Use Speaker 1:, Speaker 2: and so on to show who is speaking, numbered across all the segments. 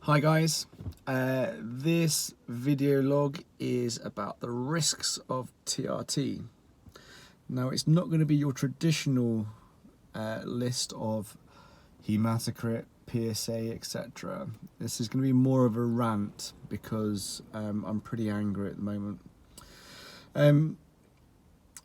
Speaker 1: Hi guys, this video log is about the risks of TRT. Now it's not going to be your traditional list of hematocrit, PSA, etc. This is going to be more of a rant because I'm pretty angry at the moment.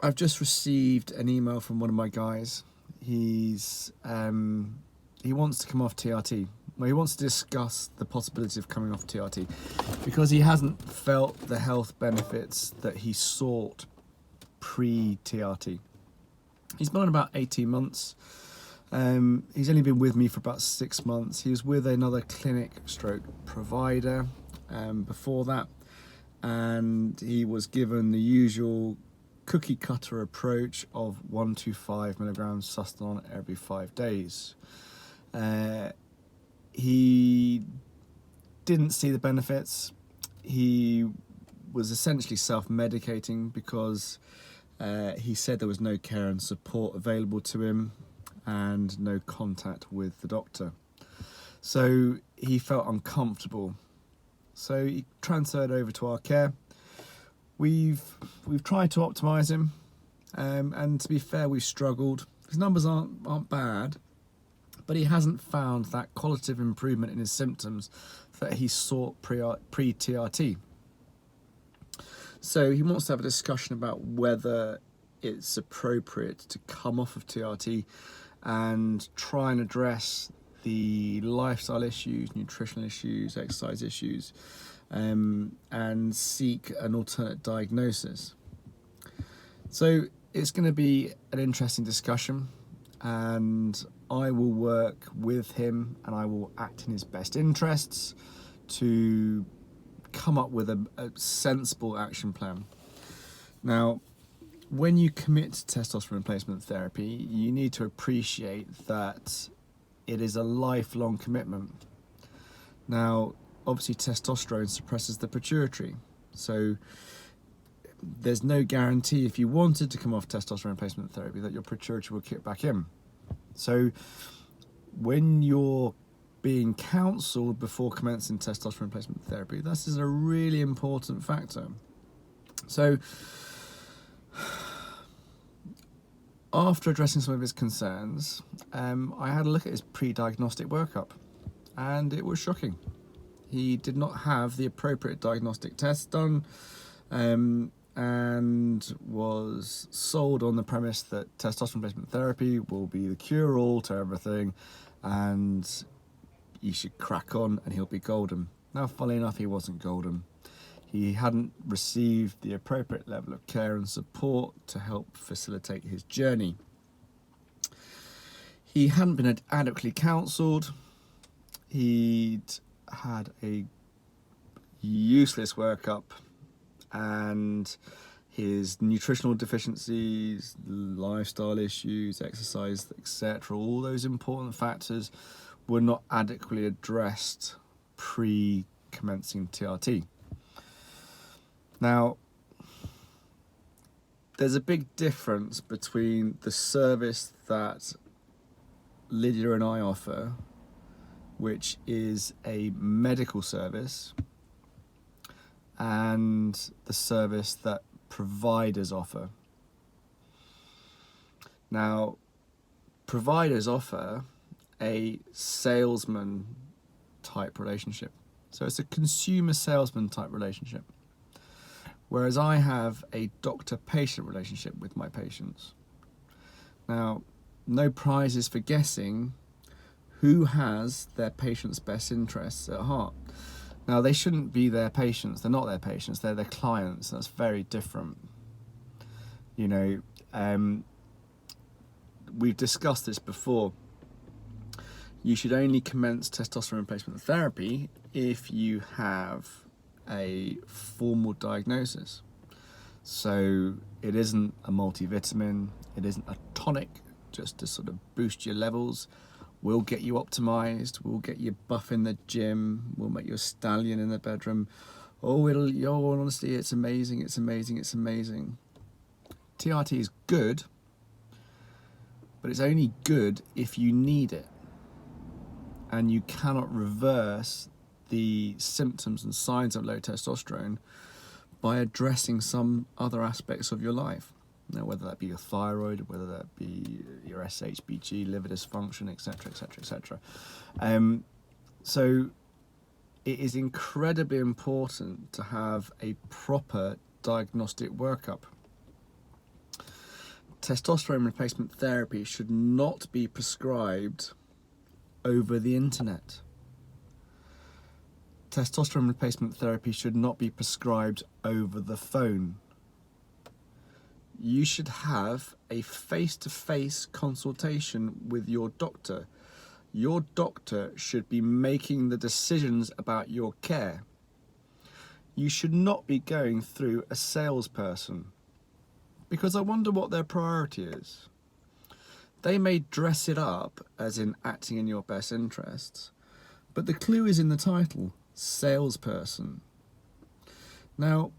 Speaker 1: I've just received an email from one of my guys. He wants to come off TRT. Well, he wants to discuss the possibility of coming off TRT because he hasn't felt the health benefits that he sought pre-TRT. He's been on about 18 months. He's only been with me for about 6 months. He was with another clinic stroke provider before that, and he was given the usual cookie cutter approach of 125 milligrams Sustanon every 5 days. He didn't see the benefits. He was essentially self-medicating because he said there was no care and support available to him and no contact with the doctor. So he felt uncomfortable. So he transferred over to our care. We've tried to optimise him, and to be fair, we've struggled. His numbers aren't bad, but he hasn't found that qualitative improvement in his symptoms that he sought pre-TRT. So he wants to have a discussion about whether it's appropriate to come off of TRT and try and address the lifestyle issues, nutritional issues, exercise issues, and seek an alternate diagnosis. So it's going to be an interesting discussion, and I will work with him and I will act in his best interests to come up with a sensible action plan. Now, when you commit to testosterone replacement therapy, you need to appreciate that it is a lifelong commitment. Now, obviously testosterone suppresses the pituitary, so there's no guarantee if you wanted to come off testosterone replacement therapy that your pituitary will kick back in. So when you're being counselled before commencing testosterone replacement therapy, this is a really important factor. So after addressing some of his concerns, I had a look at his pre-diagnostic workup, and it was shocking. He did not have the appropriate diagnostic tests done, and was sold on the premise that testosterone replacement therapy will be the cure-all to everything, and you should crack on and he'll be golden. Now, funnily enough, he wasn't golden. He hadn't received the appropriate level of care and support to help facilitate his journey. He hadn't been adequately counselled. He'd had a useless workup, and his nutritional deficiencies, lifestyle issues, exercise, etc., all those important factors were not adequately addressed pre-commencing TRT. Now, there's a big difference between the service that Lydia and I offer, which is a medical service, and the service that providers offer. Now, providers offer a salesman type relationship. So it's a consumer salesman type relationship. Whereas I have a doctor-patient relationship with my patients. Now, no prizes for guessing who has their patient's best interests at heart. Now, they shouldn't be their patients. They're not their patients. They're their clients. That's very different. You know, we've discussed this before. You should only commence testosterone replacement therapy if you have a formal diagnosis. So it isn't a multivitamin. It isn't a tonic just to sort of boost your levels. We'll get you optimized, we'll get you buff in the gym, we'll make you a stallion in the bedroom. Honestly, it's amazing, it's amazing, it's amazing. TRT is good, but it's only good if you need it. And you cannot reverse the symptoms and signs of low testosterone by addressing some other aspects of your life. Now, whether that be your thyroid, whether that be your SHBG, liver dysfunction, etc., etc., etc. So it is incredibly important to have a proper diagnostic workup. Testosterone replacement therapy should not be prescribed over the internet. Testosterone replacement therapy should not be prescribed over the phone. You should have a face-to-face consultation with your doctor. Your doctor should be making the decisions about your care. You should not be going through a salesperson, because I wonder what their priority is. They may dress it up as in acting in your best interests, but the clue is in the title, salesperson. Now,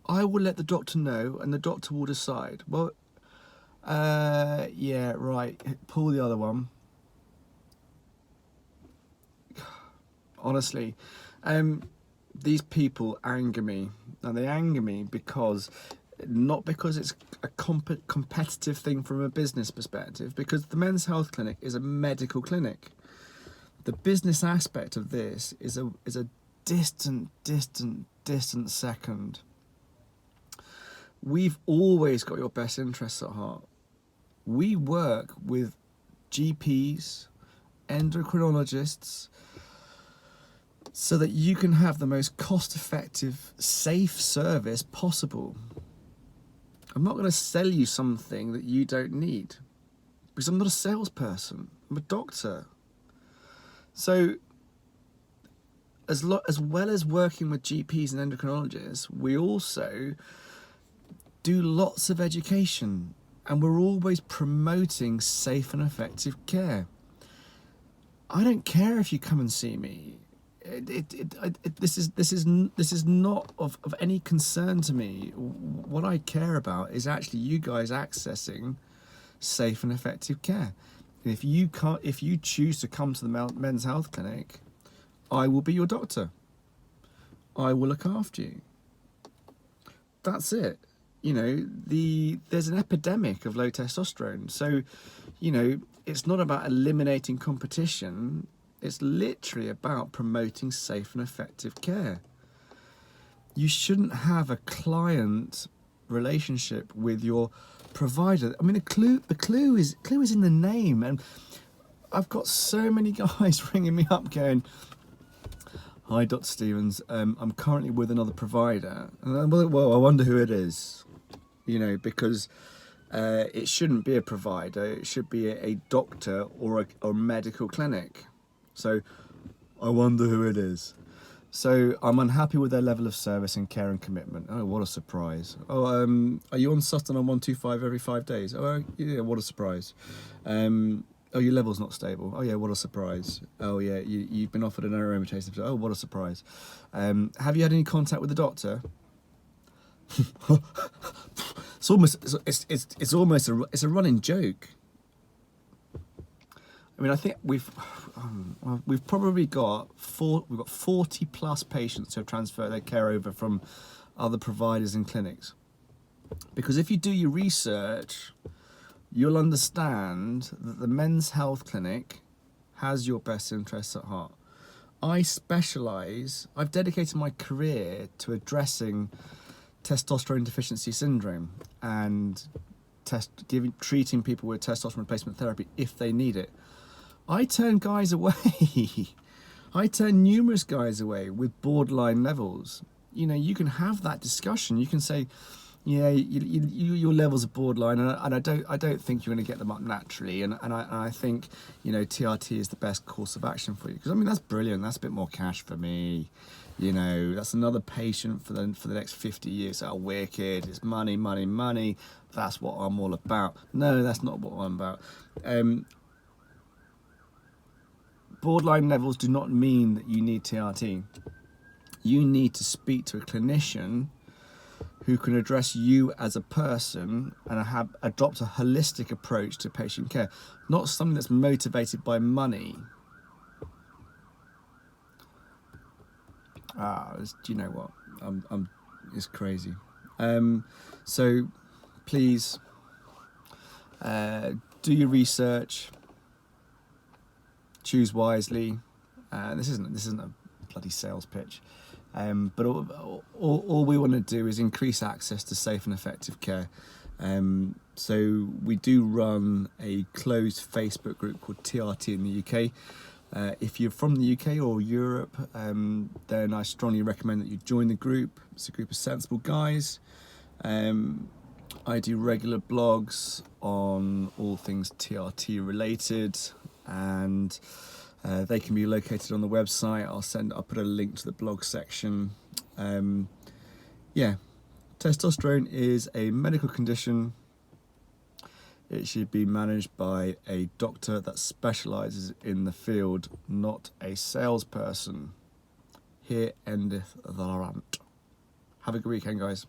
Speaker 1: I will let the doctor know, and the doctor will decide, well, yeah, right, pull the other one. Honestly, these people anger me, and they anger me because, not because it's a competitive thing from a business perspective, because the Men's Health Clinic is a medical clinic. The business aspect of this is a distant second. We've always got your best interests at heart. We work with GPs, endocrinologists, so that you can have the most cost-effective, safe service possible. I'm not going to sell you something that you don't need, because I'm not a salesperson. I'm a doctor. So, as well as working with GPs and endocrinologists, we also do lots of education, and we're always promoting safe and effective care. I don't care if you come and see me. This is not of any concern to me. What I care about is actually you guys accessing safe and effective care. And if you choose to come to the Men's Health Clinic, I will be your doctor. I will look after you. That's it. You know, there's an epidemic of low testosterone. So, you know, it's not about eliminating competition. It's literally about promoting safe and effective care. You shouldn't have a client relationship with your provider. I mean, the clue is in the name. And I've got so many guys ringing me up going, "Hi, Dr. Stevens. I'm currently with another provider." And well, I wonder who it is. You know, because it shouldn't be a provider. It should be a doctor or a medical clinic. So I wonder who it is. So I'm unhappy with their level of service and care and commitment. Oh, what a surprise. Oh, are you on Sutton on 125 every 5 days? Oh, yeah, what a surprise. Oh, your level's not stable. Oh, yeah, what a surprise. Oh, yeah, you've been offered an aromatase. Oh, what a surprise. Have you had any contact with the doctor? It's almost a running joke. I mean, I think we've probably got 40 plus patients who have transferred their care over from other providers and clinics. Because if you do your research, you'll understand that the Men's Health Clinic has your best interests at heart. I've dedicated my career to addressing testosterone deficiency syndrome and treating people with testosterone replacement therapy if they need it. I turn guys away. I turn numerous guys away with borderline levels. You know, you can have that discussion. You can say, yeah, your levels are borderline, and I don't think you're going to get them up naturally. And I think, you know, TRT is the best course of action for you. Because I mean, that's brilliant. That's a bit more cash for me. You know, that's another patient for the next 50 years. Oh, wicked! It's money, money, money. That's what I'm all about. No, that's not what I'm about. Borderline levels do not mean that you need TRT. You need to speak to a clinician who can address you as a person and adopt a holistic approach to patient care, not something that's motivated by money. Do you know what? It's crazy. So please do your research. Choose wisely. This isn't a bloody sales pitch, but all we want to do is increase access to safe and effective care. So we do run a closed Facebook group called TRT in the UK. If you're from the UK or Europe, then I strongly recommend that you join the group. It's a group of sensible guys. I do regular blogs on all things TRT related, and they can be located on the website. I'll put a link to the blog section. Testosterone is a medical condition. It should be managed by a doctor that specialises in the field, not a salesperson. Here endeth the rant. Have a good weekend, guys.